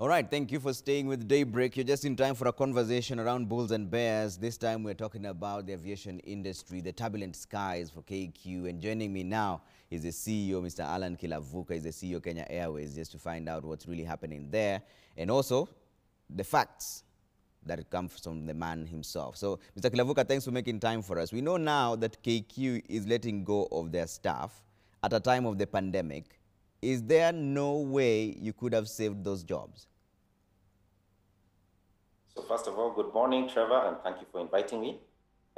All right, thank you for staying with Daybreak. You're just in time for a conversation around bulls and bears. This time we're talking about the aviation industry, the turbulent skies for KQ. And joining me now is the CEO, Mr. Allan Kilavuka, is the CEO of Kenya Airways, just to find out what's really happening there. And also the facts that come from the man himself. So, Mr. Kilavuka, thanks for making time for us. We know now that KQ is letting go of their staff at a time of the pandemic. Is there no way you could have saved those jobs? So first of all, good morning, Trevor, and thank you for inviting me.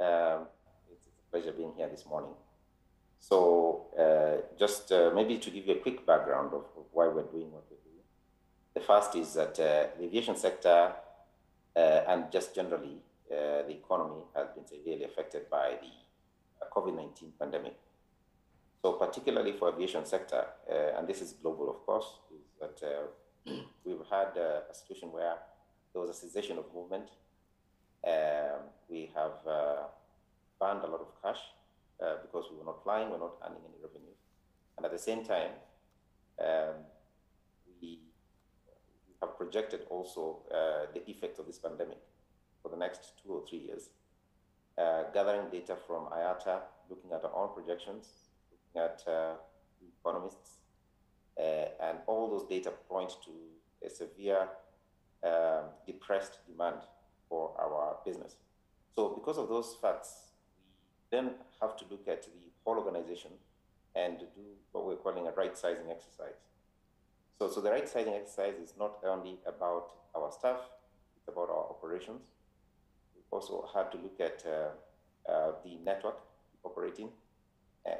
It's a pleasure being here this morning. So just maybe to give you a quick background of why we're doing what we're doing. The first is that the aviation sector and just generally the economy has been severely affected by the COVID-19 pandemic. So particularly for aviation sector, and this is global, of course, is that we've had a situation where there was a cessation of movement. We have burned a lot of cash because we were not flying, we're not earning any revenue. And at the same time, we have projected also the effects of this pandemic for the next 2 or 3 years. Gathering data from IATA, looking at our own projections, looking at economists, and all those data point to a severe depressed demand for our business. So because of those facts, we then have to look at the whole organization and do what we're calling a right-sizing exercise. So the right-sizing exercise is not only about our staff, it's about our operations. We also have to look at the network operating,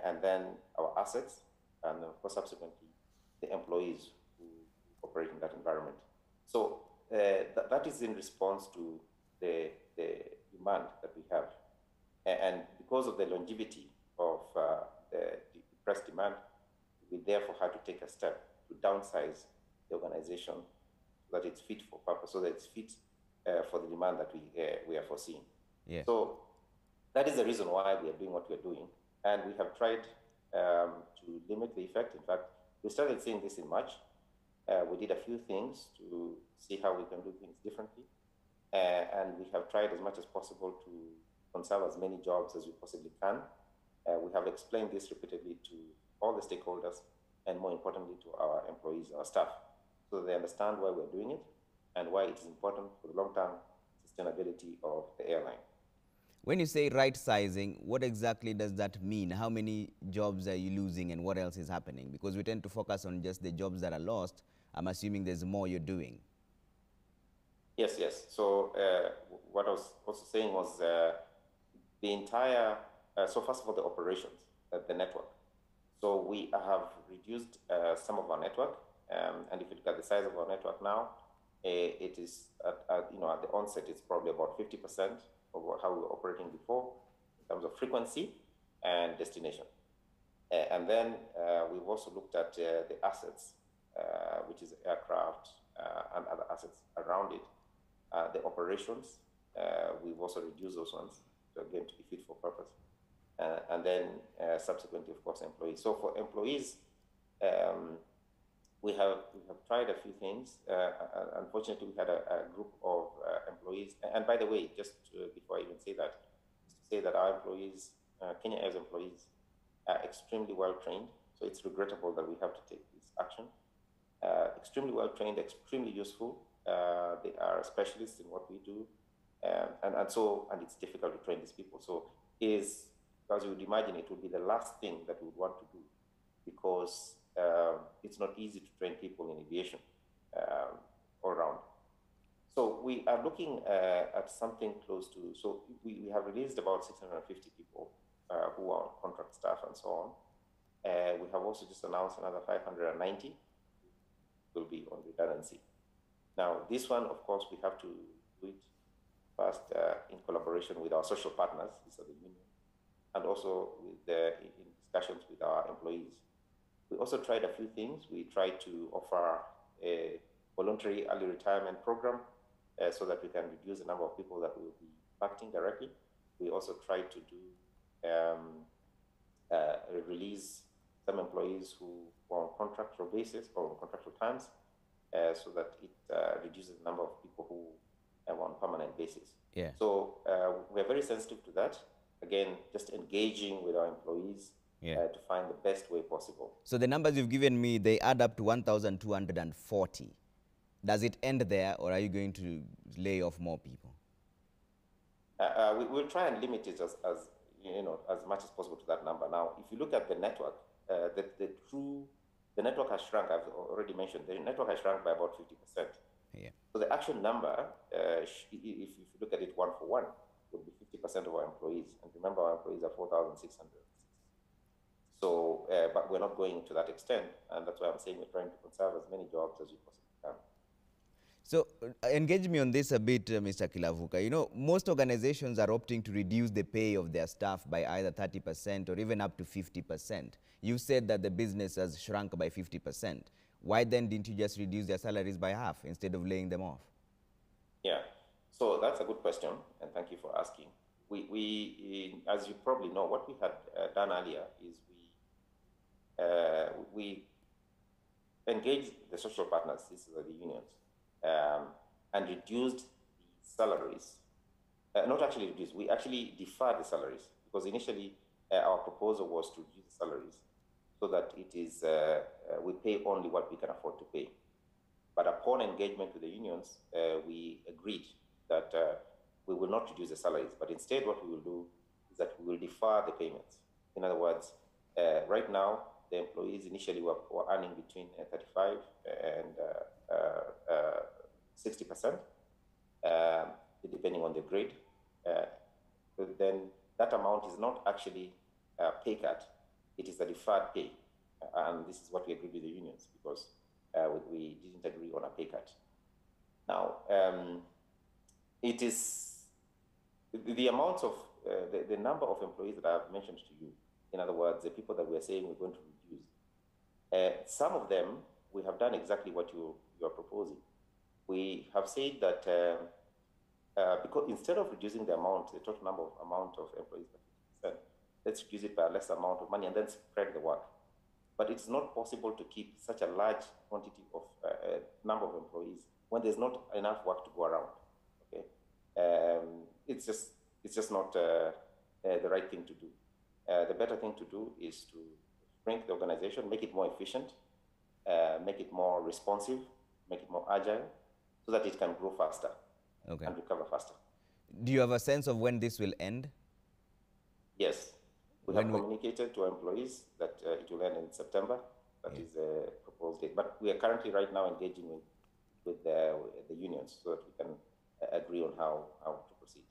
and then our assets, and of course, subsequently, the employees who operate in that environment. So that is in response to the demand that we have. And because of the longevity of the depressed demand, we therefore had to take a step to downsize the organization so that it's fit for purpose, so that it's fit for the demand that we are foreseeing. Yeah. So that is the reason why we are doing what we are doing. And we have tried to limit the effect. In fact, we started seeing this in March. We did a few things to see how we can do things differently. And we have tried as much as possible to conserve as many jobs as we possibly can. We have explained this repeatedly to all the stakeholders and more importantly to our employees, our staff, so they understand why we're doing it and why it is important for the long-term sustainability of the airline. When you say right sizing, what exactly does that mean? How many jobs are you losing and what else is happening? Because we tend to focus on just the jobs that are lost. I'm assuming there's more you're doing. Yes. So what I was also saying was the entire, so first of all, the operations, the network. So we have reduced some of our network. And if you look at the size of our network now, it is, at the onset, it's probably about 50% of how we were operating before in terms of frequency and destination. And then we've also looked at the assets, which is aircraft and other assets around it. The operations, we've also reduced those ones, again, to be fit for purpose. And then subsequently, of course, employees. So for employees, we have tried a few things. Unfortunately, we had a group of employees. And by the way, just before I even say that, is to say that our employees, Kenya Air's employees, are extremely well trained. So it's regrettable that we have to take this action. Extremely well trained, extremely useful. They are specialists in what we do. And it's difficult to train these people. So as you would imagine, it would be the last thing that we would want to do, because it's not easy to train people in aviation all around. So we are looking at something close to, so we have released about 650 people who are contract staff and so on. We have also just announced another 590 will be on redundancy. Now, this one, of course, we have to do it first in collaboration with our social partners, these are the union, and also in discussions with our employees. We also tried a few things. We tried to offer a voluntary early retirement program so that we can reduce the number of people that we will be impacting directly. We also tried to do release some employees who were on contractual basis or on contractual terms so that it reduces the number of people who have on permanent basis. Yeah. So we're very sensitive to that. Again, just engaging with our employees to find the best way possible. So the numbers you've given me, they add up to 1,240. Does it end there, or are you going to lay off more people? We'll try and limit it as much as possible to that number. Now, if you look at the network, the network has shrunk. I've already mentioned the network has shrunk by about 50%. Yeah. So the actual number, if you look at it one for one, would be 50% of our employees. And remember, our employees are 4,600. So, but we're not going to that extent, and that's why I'm saying we're trying to conserve as many jobs as we possibly can. So engage me on this a bit, Mr. Kilavuka. You know, most organizations are opting to reduce the pay of their staff by either 30% or even up to 50%. You said that the business has shrunk by 50%. Why then didn't you just reduce their salaries by half instead of laying them off? Yeah, so that's a good question, and thank you for asking. We as you probably know, what we had done earlier is we engaged the social partners, these are the unions, and reduced the salaries. Not actually reduced, we actually deferred the salaries, because initially our proposal was to reduce the salaries so that it is, we pay only what we can afford to pay. But upon engagement with the unions, we agreed that we will not reduce the salaries, but instead what we will do is that we will defer the payments. In other words, right now, the employees initially were earning between 35 and 60%, depending on the grade. But then that amount is not actually a pay cut, it is a deferred pay. And this is what we agreed with the unions, because we didn't agree on a pay cut. Now, it is the amount of, the number of employees that I've mentioned to you, in other words, the people that we're saying we're going to reduce, some of them, we have done exactly what you are proposing. We have said that because instead of reducing the amount, the total amount of employees by 50%, let's reduce it by a less amount of money and then spread the work. But it's not possible to keep such a large quantity of number of employees when there's not enough work to go around. Okay, it's just not the right thing to do. The better thing to do is to shrink the organization, make it more efficient, make it more responsive, make it more agile, so that it can grow faster and recover faster. Do you have a sense of when this will end? Yes. We have communicated to our employees that it will end in September. That is the proposed date. But we are currently right now engaging with the unions so that we can agree on how to proceed.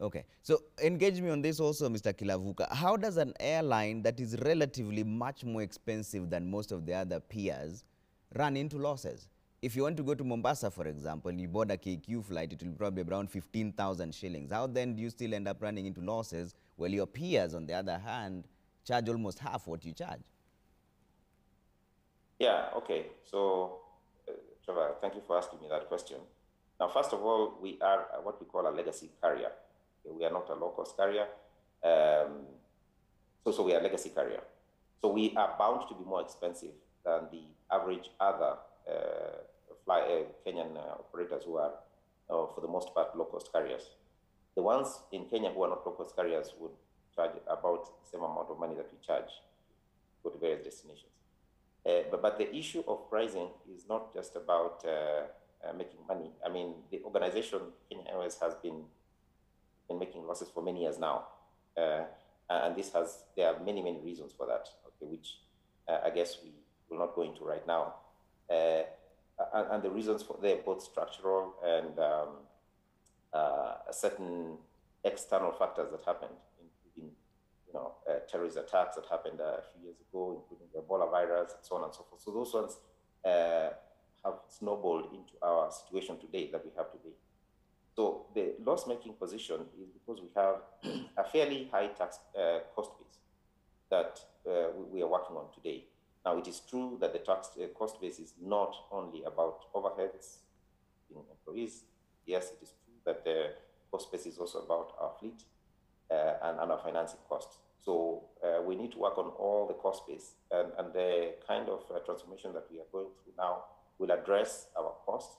Okay. So engage me on this also, Mr. Kilavuka. How does an airline that is relatively much more expensive than most of the other peers run into losses? If you want to go to Mombasa, for example, and you board a KQ flight, it will probably be around 15,000 shillings. How then do you still end up running into losses while your peers, on the other hand, charge almost half what you charge? Yeah, okay. So, Trevor, thank you for asking me that question. Now, first of all, we are what we call a legacy carrier. Okay, we are not a low-cost carrier. So we are a legacy carrier. So we are bound to be more expensive than the average other Kenyan operators who are, for the most part, low-cost carriers. The ones in Kenya who are not low-cost carriers would charge about the same amount of money that we charge to go to various destinations. But the issue of pricing is not just about making money. I mean, the organization, Kenya Airways, has been making losses for many years now. And there are many, many reasons for that, okay, which I guess we will not go into right now. And the reasons for they're both structural and certain external factors that happened, including terrorist attacks that happened a few years ago, including the Ebola virus and so on and so forth. So those ones have snowballed into our situation today that we have today. So the loss-making position is because we have a fairly high tax cost base that we are working on today. Now, it is true that the tax cost base is not only about overheads, employees. Yes, it is true that the cost base is also about our fleet and our financing costs. So we need to work on all the cost base. And the kind of transformation that we are going through now will address our costs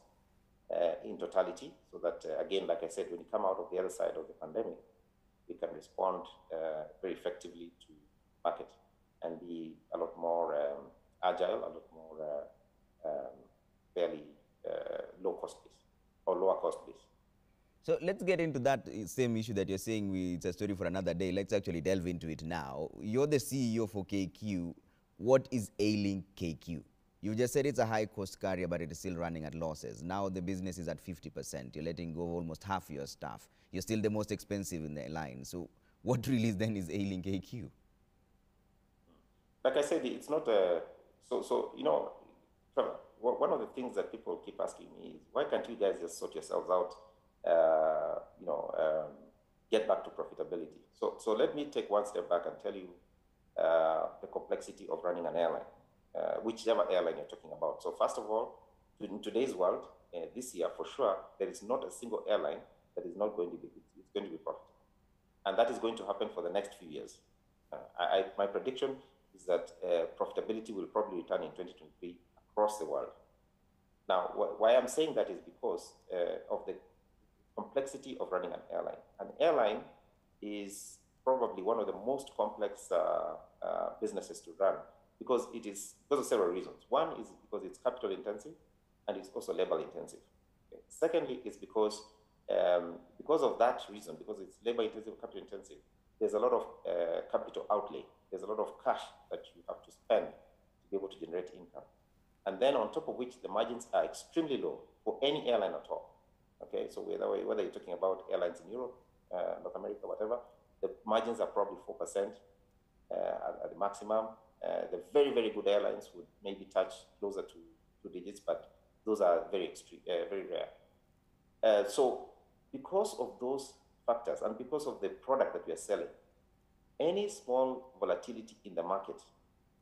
in totality, so that, again, like I said, when we come out of the other side of the pandemic, we can respond very effectively to market and be a lot more agile, a lot more fairly low cost base or lower cost base. So let's get into that same issue that you're saying it's a story for another day. Let's actually delve into it now. You're the CEO for KQ. What is ailing KQ? You just said it's a high-cost carrier, but it is still running at losses. Now the business is at 50%. You're letting go of almost half your staff. You're still the most expensive in the line. So what really then is ailing KQ? Like I said, it's not a... So you know, Trevor, one of the things that people keep asking me is, why can't you guys just sort yourselves out, get back to profitability? So let me take one step back and tell you the complexity of running an airline, whichever airline you're talking about. So first of all, in today's world, this year for sure, there is not a single airline that is not going to be, it's going to be profitable. And that is going to happen for the next few years. My prediction is that profitability will probably return in 2023 across the world. Now, why I'm saying that is because of the complexity of running an airline. An airline is probably one of the most complex businesses to run because of several reasons. One is because it's capital intensive and it's also labor intensive. Okay. Secondly, it's because of that reason, because it's labor intensive, capital intensive, there's a lot of capital outlay. There's a lot of cash that you have to spend to be able to generate income. And then on top of which, the margins are extremely low for any airline at all. Okay, so whether you're talking about airlines in Europe, North America, whatever, the margins are probably 4% at the maximum. The very, very good airlines would maybe touch closer to 2 digits, but those are very extreme, very rare. So because of those factors and because of the product that we are selling, any small volatility in the market,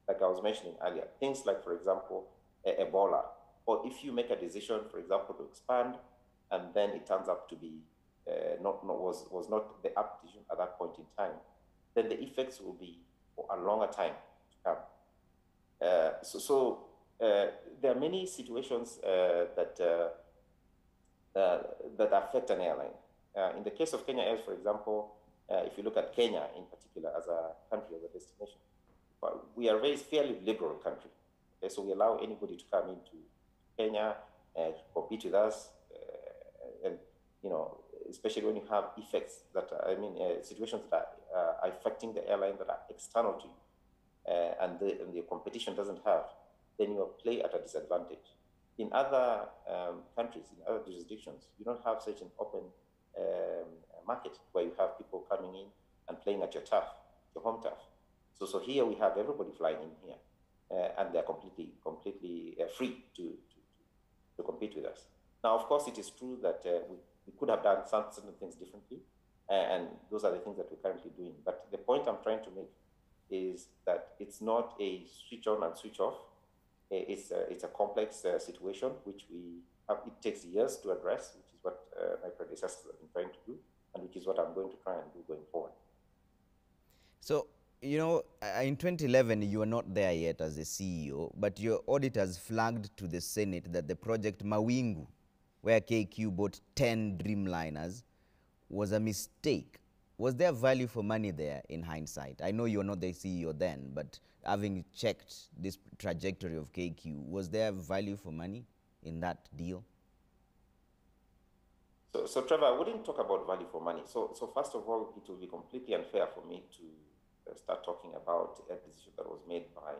like I was mentioning earlier, things like, for example, Ebola, or if you make a decision, for example, to expand, and then it turns up to be was not the apt decision at that point in time, then the effects will be for a longer time to come. There are many situations that affect an airline. In the case of Kenya Airways, for example, if you look at Kenya in particular as a country, as a destination, we are a very fairly liberal country. Okay, so we allow anybody to come into Kenya and compete with us, and especially when you have effects that situations that are affecting the airline that are external to you, and the competition doesn't have, then you play at a disadvantage. In other countries, in other jurisdictions, you don't have such an open market where you have people coming in and playing at your turf, your home turf. So here we have everybody flying in here, and they're completely free to compete with us. Now, of course, it is true that we could have done certain things differently, and those are the things that we're currently doing. But the point I'm trying to make is that it's not a switch on and switch off. It's a complex situation which it takes years to address, which is what my predecessors have been trying to do, and which is what I'm going to try and do going forward. So, in 2011, you were not there yet as the CEO, but your auditors flagged to the Senate that the project Mawingu, where KQ bought 10 Dreamliners, was a mistake. Was there value for money there in hindsight? I know you're not the CEO then, but having checked this trajectory of KQ, was there value for money in that deal? So Trevor, I wouldn't talk about value for money. So first of all, it will be completely unfair for me to start talking about a decision that was made by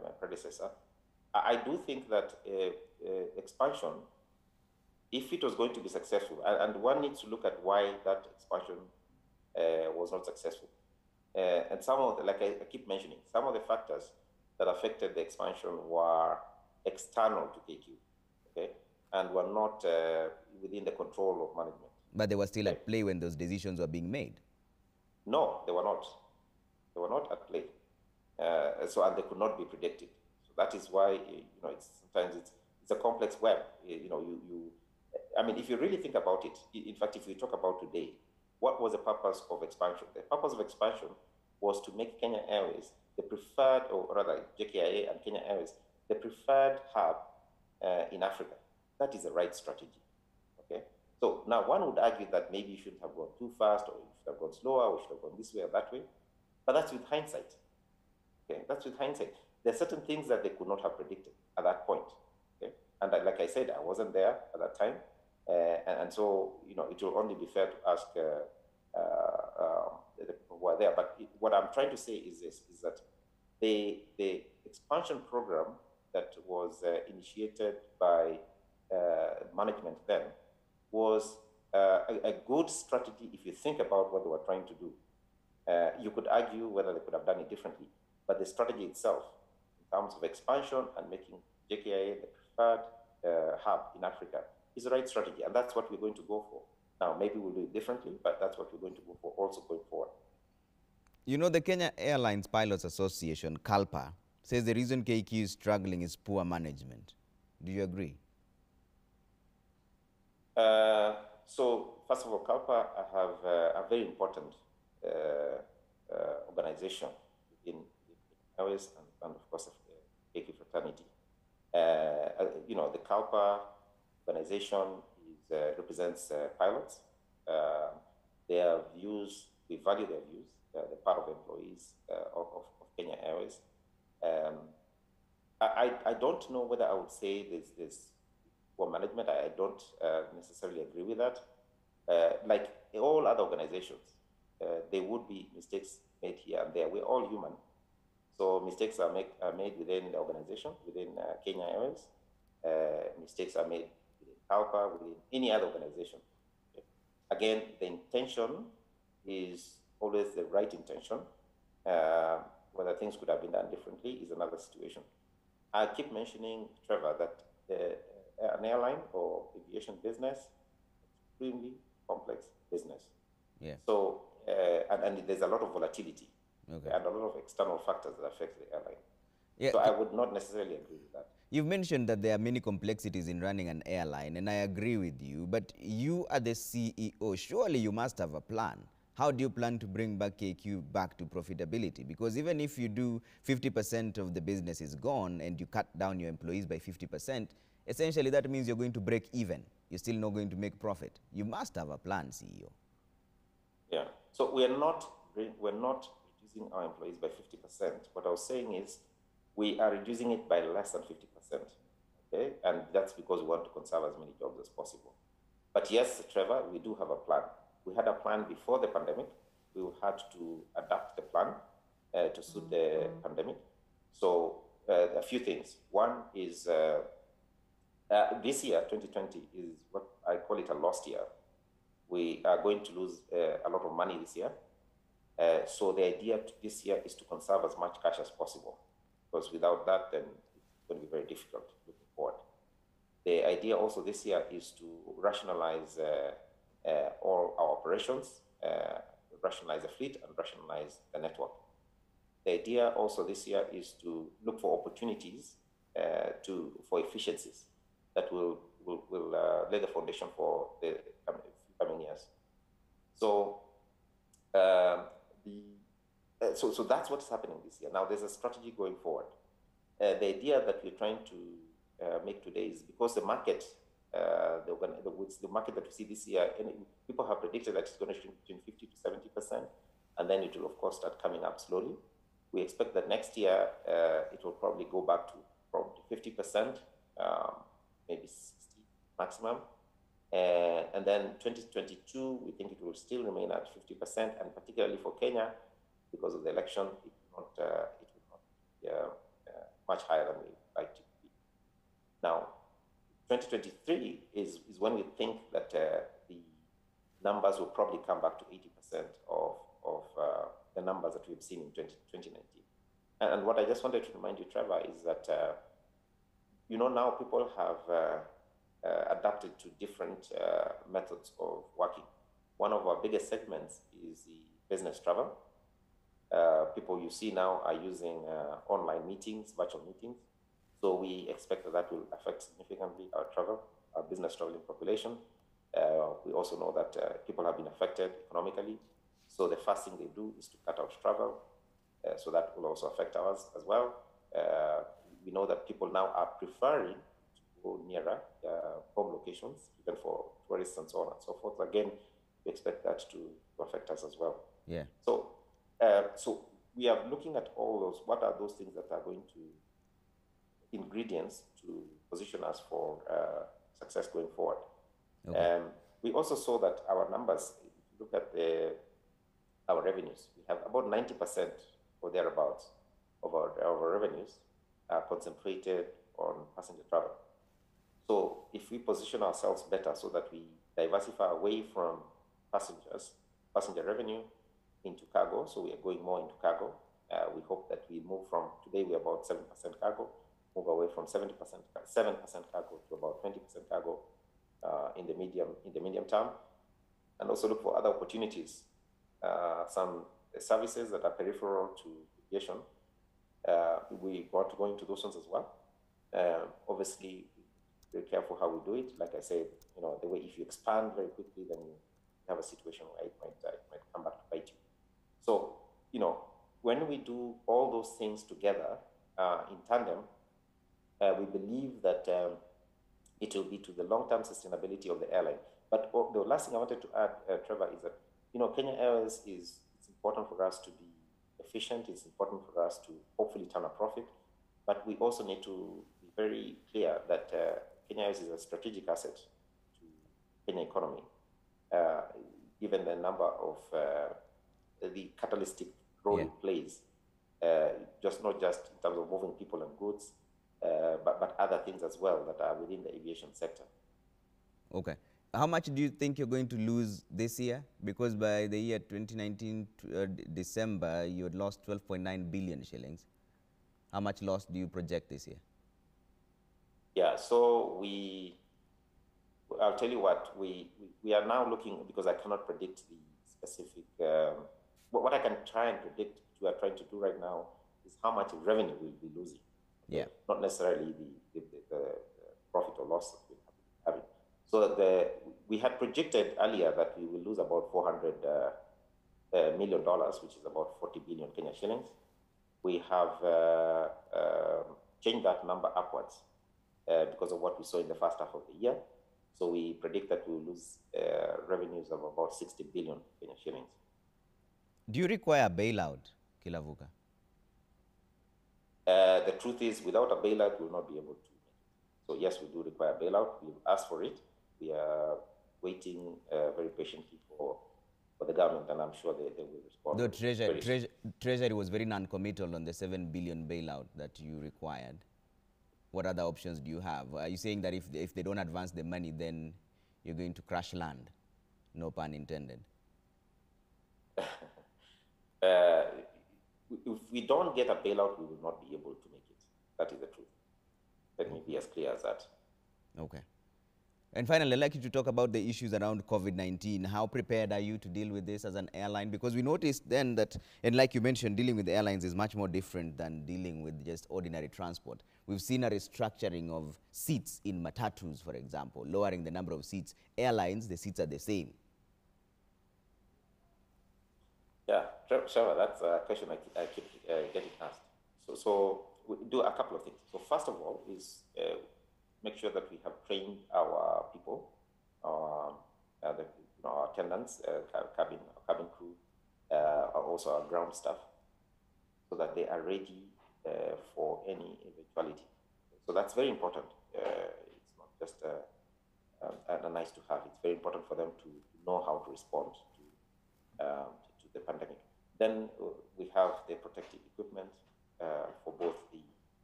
my predecessor. I do think that expansion, if it was going to be successful, and one needs to look at why that expansion was not successful. And some of the, like I keep mentioning, some of the factors that affected the expansion were external to KQ, okay, and were not within the control of management. But they were still at play when those decisions were being made? No, they were not. They were not at play. And they could not be predicted. So that is why, sometimes it's a complex web. If you really think about it, in fact, if we talk about today, what was the purpose of expansion? The purpose of expansion was to make Kenya Airways the preferred, or rather JKIA and Kenya Airways, the preferred hub in Africa. That is the right strategy. Okay. So now one would argue that maybe you shouldn't have gone too fast, or you should have gone slower, or you should have gone this way or that way. But that's with hindsight. Okay, that's with hindsight. There are certain things that they could not have predicted at that point. Okay, and like I said, I wasn't there at that time, and so it will only be fair to ask the people who are there. But what I'm trying to say is this: is that the expansion program that was initiated by management then was a good strategy if you think about what they were trying to do. You could argue whether they could have done it differently, but the strategy itself, in terms of expansion and making JKIA the preferred hub in Africa, is the right strategy, and that's what we're going to go for. Now, maybe we'll do it differently, but that's what we're going to go for also going forward. You know, the Kenya Airlines Pilots Association, CALPA, says the reason KQ is struggling is poor management. Do you agree? So, first of all, CALPA have a very important organization in Airways and of course, KQ fraternity. The CALPA organization represents pilots. Their views, we value their views. They're part of employees of Kenya Airways. I don't know whether I would say there's poor management. I don't necessarily agree with that. Like all other organizations, there would be mistakes made here and there. We're all human. So mistakes are made within the organization, within Kenya Airways. Mistakes are made within CALPA, within any other organization. Okay. Again, the intention is always the right intention. Whether things could have been done differently is another situation. I keep mentioning, Trevor, that an airline or aviation business is extremely complex business. Yeah. So, and there's a lot of volatility. Okay. And a lot of external factors that affect the airline. Yeah. So I would not necessarily agree with that. You've mentioned that there are many complexities in running an airline, and I agree with you, but you are the CEO. Surely you must have a plan. How do you plan to bring back KQ back to profitability? Because even if you do 50% of the business is gone and you cut down your employees by 50%, essentially that means you're going to break even. You're still not going to make profit. You must have a plan, CEO. Yeah. So we're not reducing our employees by 50%. What I was saying is we are reducing it by less than 50%. Okay? And that's because we want to conserve as many jobs as possible. But yes, Trevor, we do have a plan. We had a plan before the pandemic. We had to adapt the plan to suit the pandemic. So a few things. One is this year, 2020, is what I call it a lost year. We are going to lose a lot of money this year. So the idea this year is to conserve as much cash as possible, because without that, then it's going to be very difficult looking forward. The idea also this year is to rationalize all our operations, rationalize the fleet, and rationalize the network. The idea also this year is to look for opportunities for efficiencies that will lay the foundation for the coming years. So so that's what's happening this year. Now there's a strategy going forward. The idea that we're trying to make today is because the market, the market that we see this year, and people have predicted that it's going to shrink between 50 to 70%, and then it will of course start coming up slowly. We expect that next year it will probably go back to probably 50%, maybe 60 maximum. And then 2022, we think it will still remain at 50%, and particularly for Kenya, because of the election, it will not be much higher than we like to be. Now, 2023 is when we think that the numbers will probably come back to 80% of the numbers that we've seen in 2019. And what I just wanted to remind you, Trevor, is that now people have adapted to different methods of working. One of our biggest segments is the business travel. People you see now are using online meetings, virtual meetings. So we expect that will affect significantly our business traveling population. We also know that people have been affected economically. So the first thing they do is to cut out travel. So that will also affect ours as well. We know that people now are preferring to go go nearer home locations, even for tourists and so on and so forth. Again, we expect that to affect us as well. Yeah. So, so we are looking at all those. What are those things that are going to ingredients to position us for success going forward? Okay. We also saw that our numbers, if you look at our revenues, we have about 90% or thereabouts of our revenues are concentrated on passenger travel. So if we position ourselves better so that we diversify away from passenger revenue into cargo, so we are going more into cargo. We hope that we move from, today we're about 7% cargo, move away from 7% cargo to about 20% cargo in the medium term, and also look for other opportunities, some services that are peripheral to aviation. We want to go into those ones as well. Obviously, very careful how we do it. Like I said, the way if you expand very quickly, then you have a situation where it might come back to bite you. So, when we do all those things together in tandem, we believe that it will be to the long-term sustainability of the airline. But the last thing I wanted to add, Trevor, is that Kenya Airways it's important for us to be efficient. It's important for us to hopefully turn a profit, but we also need to be very clear that Kenya Airways is a strategic asset to Kenya economy, given the number of the catalytic role it plays, not just in terms of moving people and goods, but other things as well that are within the aviation sector. Okay. How much do you think you're going to lose this year? Because by the year 2019, December, you had lost 12.9 billion shillings. How much loss do you project this year? Yeah, so I'll tell you what, we are now looking, because I cannot predict the specific, what I can try and predict, which we are trying to do right now, is how much revenue we'll be losing. Yeah. Not necessarily the profit or loss that we're having. So we had projected earlier that we will lose about $400 million, which is about 40 billion Kenya shillings. We have changed that number upwards because of what we saw in the first half of the year. So we predict that we will lose revenues of about 60 billion Kenya shillings. Do you require a bailout, Kilavuka? The truth is, without a bailout, we will not be able to make it. So yes, we do require a bailout. We've asked for it. We are waiting very patiently for the government, and I'm sure they will respond. The Treasury was very non-committal on the 7 billion bailout that you required. What other options do you have? Are you saying that if they don't advance the money, then you're going to crash land? No pun intended. If we don't get a bailout, we will not be able to make it. That is the truth. Let me be as clear as that. Okay. And finally, I'd like you to talk about the issues around COVID-19. How prepared are you to deal with this as an airline? Because we noticed then that, and like you mentioned, dealing with airlines is much more different than dealing with just ordinary transport. We've seen a restructuring of seats in matatus, for example, lowering the number of seats. Airlines, the seats are the same. Yeah, Trevor, that's a question I keep getting asked. So we do a couple of things. So first of all is make sure that we have trained our people, our attendants, cabin crew, also our ground staff, so that they are ready for any eventuality. So that's very important. It's not just a nice to have. It's very important for them to know how to respond to the pandemic. Then we have the protective equipment for both the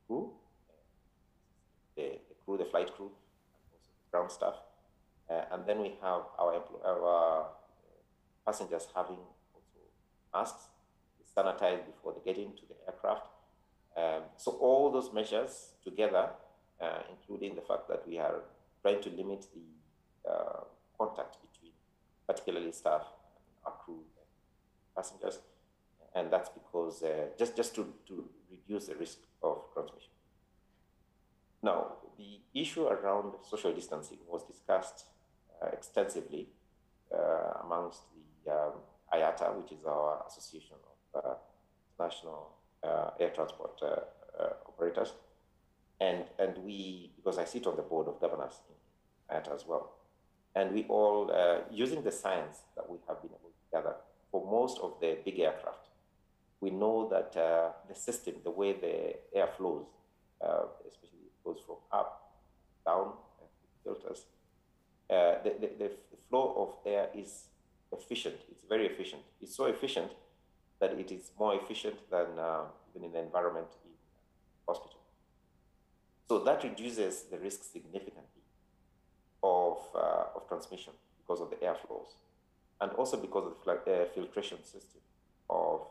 crew, the flight crew, and also the ground staff. And then we have our passengers having also masks, sanitized before they get into the aircraft. So all those measures together, including the fact that we are trying to limit the contact between particularly staff and our crew and passengers, and that's because just to reduce the risk of transmission. Now, the issue around social distancing was discussed extensively amongst the IATA, which is our association of national air transport operators. And we, because I sit on the board of governors at as well, and we all, using the science that we have been able to gather for most of the big aircraft, we know that the system, the way the air flows, especially it goes from up, down, filters, the flow of air is efficient. It's very efficient. It's so efficient that it is more efficient than even in the environment in hospital. So that reduces the risk significantly of transmission because of the airflows, and also because of the filtration system of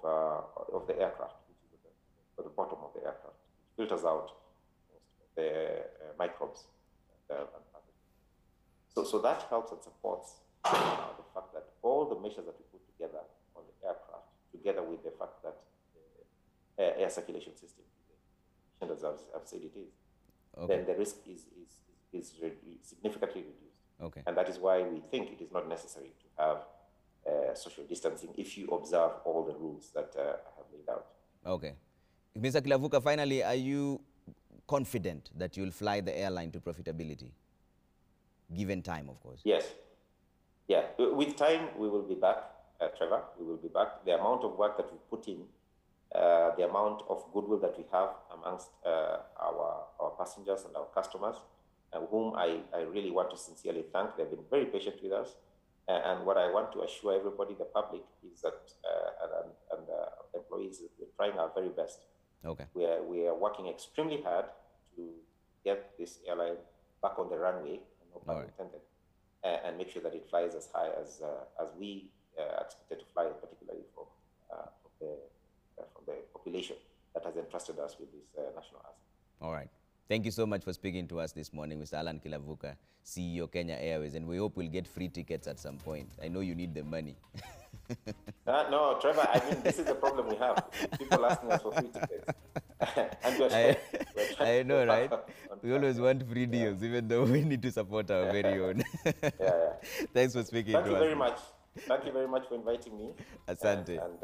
the aircraft, which is at the bottom of the aircraft. It filters out the microbes. So that helps and supports the fact that all the measures that we put together on the aircraft, together with the fact that the air circulation system is as I've said it is, then the risk is significantly reduced. Okay. And that is why we think it is not necessary to have social distancing if you observe all the rules that I have laid out. Okay. Mr. Kilavuka, finally, are you confident that you'll fly the airline to profitability? Given time, of course. Yes. Yeah. With time, we will be back, Trevor. We will be back. The amount of work that we put in, the amount of goodwill that we have amongst our passengers and our customers, whom I really want to sincerely thank. They've been very patient with us. And what I want to assure everybody, the public, is that, and employees, we're trying our very best. Okay. We are working extremely hard to get this airline back on the runway, no pun intended, and make sure that it flies as high as we expected to fly, particularly from the population that has entrusted us with this national asset. All right. Thank you so much for speaking to us this morning, Mr. Allan Kilavuka, CEO, Kenya Airways, and we hope we'll get free tickets at some point. I know you need the money. No, Trevor, I mean, this is the problem we have. People asking us for free tickets. And we're I know, right? We always want free deals, even though we need to support our very own. Yeah. Thanks for speaking to us. Thank you very much. Thank you very much for inviting me. Asante. And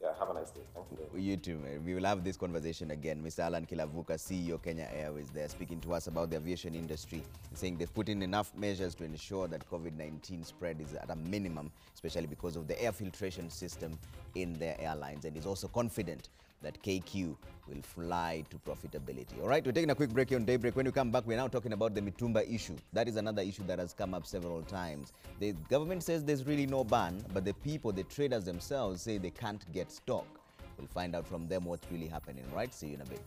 yeah, have a nice day. Thank you. You too, man. We will have this conversation again. Mr. Allan Kilavuka, CEO, Kenya Airways, there speaking to us about the aviation industry, saying they've put in enough measures to ensure that COVID-19 spread is at a minimum, especially because of the air filtration system in their airlines. And he's also confident that KQ will fly to profitability. All right, we're taking a quick break here on Daybreak. When we come back, we're now talking about the Mitumba issue. That is another issue that has come up several times. The government says there's really no ban, but the people, the traders themselves, say they can't get stock. We'll find out from them what's really happening, right? See you in a bit.